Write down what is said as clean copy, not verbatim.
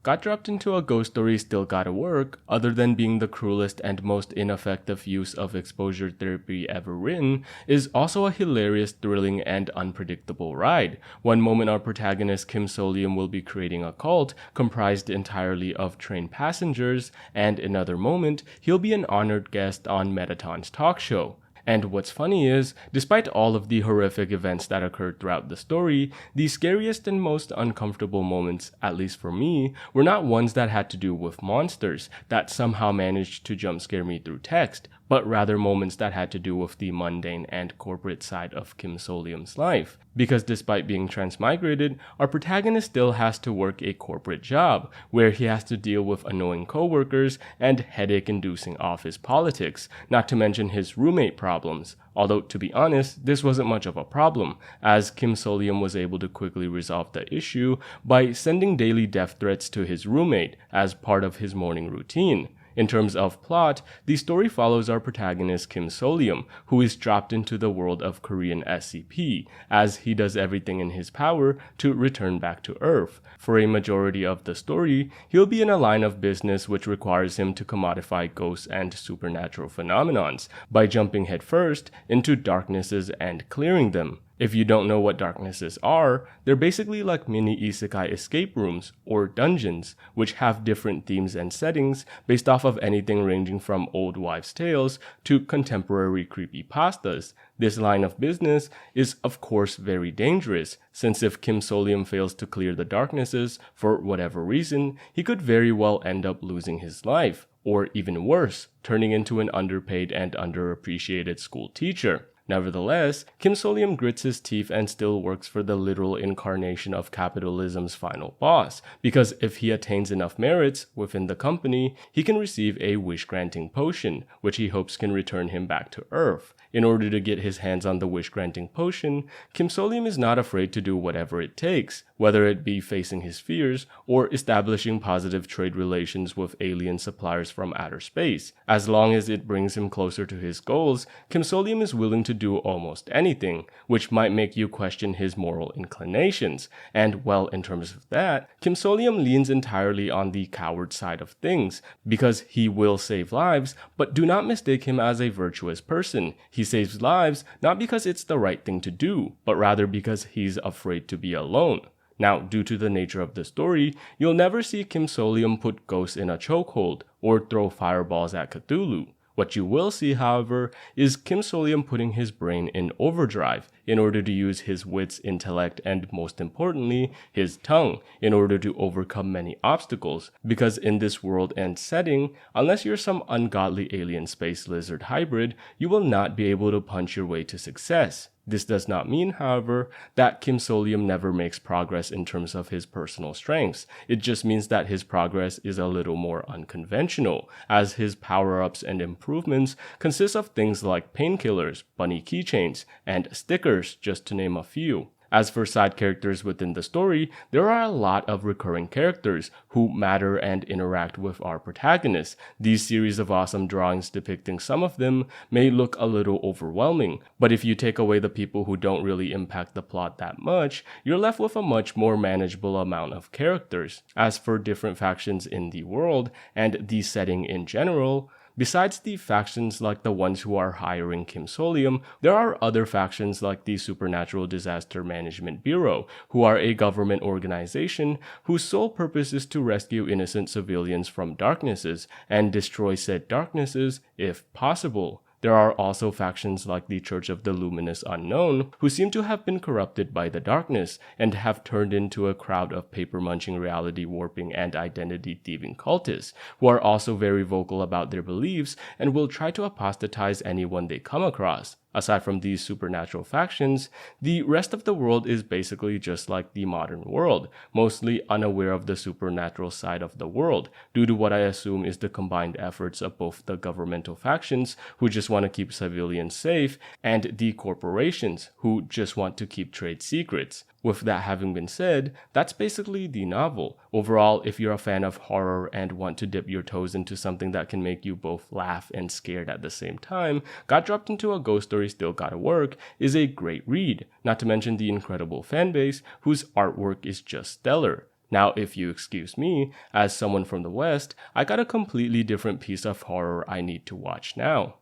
Got Dropped Into a Ghost Story Still Gotta Work, other than being the cruelest and most ineffective use of exposure therapy ever written, is also a hilarious, thrilling, and unpredictable ride. One moment our protagonist Kim Solium will be creating a cult comprised entirely of trained passengers, and another moment he'll be an honored guest on Metaton's talk show. And what's funny is, despite all of the horrific events that occurred throughout the story, the scariest and most uncomfortable moments, at least for me, were not ones that had to do with monsters that somehow managed to jump scare me through text, but rather moments that had to do with the mundane and corporate side of Kim Solium's life. Because despite being transmigrated, our protagonist still has to work a corporate job, where he has to deal with annoying coworkers and headache-inducing office politics, not to mention his roommate problems. Although, to be honest, this wasn't much of a problem, as Kim Solium was able to quickly resolve the issue by sending daily death threats to his roommate as part of his morning routine. In terms of plot, the story follows our protagonist Kim Solium, who is dropped into the world of Korean SCP, as he does everything in his power to return back to Earth. For a majority of the story, he'll be in a line of business which requires him to commodify ghosts and supernatural phenomenons by jumping headfirst into darknesses and clearing them. If you don't know what darknesses are, they're basically like mini isekai escape rooms, or dungeons, which have different themes and settings based off of anything ranging from old wives' tales to contemporary creepypastas. This line of business is of course very dangerous, since if Kim Solium fails to clear the darknesses for whatever reason, he could very well end up losing his life, or even worse, turning into an underpaid and underappreciated school teacher. Nevertheless, Kim Solium grits his teeth and still works for the literal incarnation of capitalism's final boss, because if he attains enough merits within the company, he can receive a wish-granting potion, which he hopes can return him back to Earth. In order to get his hands on the wish-granting potion, Kim Solium is not afraid to do whatever it takes, whether it be facing his fears or establishing positive trade relations with alien suppliers from outer space. As long as it brings him closer to his goals, Kim Solium is willing to do almost anything, which might make you question his moral inclinations. And well, in terms of that, Kim Solium leans entirely on the coward side of things, because he will save lives, but do not mistake him as a virtuous person. He saves lives not because it's the right thing to do, but rather because he's afraid to be alone. Now, due to the nature of the story, you'll never see Kim Solium put ghosts in a chokehold or throw fireballs at Cthulhu. What you will see, however, is Kim Solium putting his brain in overdrive in order to use his wits, intellect, and most importantly, his tongue in order to overcome many obstacles. Because in this world and setting, unless you're some ungodly alien space lizard hybrid, you will not be able to punch your way to success. This does not mean, however, that Kim Solium never makes progress in terms of his personal strengths. It just means that his progress is a little more unconventional, as his power-ups and improvements consist of things like painkillers, bunny keychains, and stickers, just to name a few. As for side characters within the story, there are a lot of recurring characters who matter and interact with our protagonist. These series of awesome drawings depicting some of them may look a little overwhelming, but if you take away the people who don't really impact the plot that much, you're left with a much more manageable amount of characters. As for different factions in the world and the setting in general, besides the factions like the ones who are hiring Kim Solium, there are other factions like the Supernatural Disaster Management Bureau, who are a government organization whose sole purpose is to rescue innocent civilians from darknesses and destroy said darknesses if possible. There are also factions like the Church of the Luminous Unknown, who seem to have been corrupted by the darkness and have turned into a crowd of paper-munching, reality-warping, and identity-thieving cultists, who are also very vocal about their beliefs and will try to apostatize anyone they come across. Aside from these supernatural factions, the rest of the world is basically just like the modern world, mostly unaware of the supernatural side of the world, due to what I assume is the combined efforts of both the governmental factions, who just want to keep civilians safe, and the corporations, who just want to keep trade secrets. With that having been said, that's basically the novel. Overall, if you're a fan of horror and want to dip your toes into something that can make you both laugh and scared at the same time, Got Dropped Into a Ghost Story Still Gotta Work is a great read, not to mention the incredible fanbase whose artwork is just stellar. Now, if you excuse me, as someone from the West, I got a completely different piece of horror I need to watch now.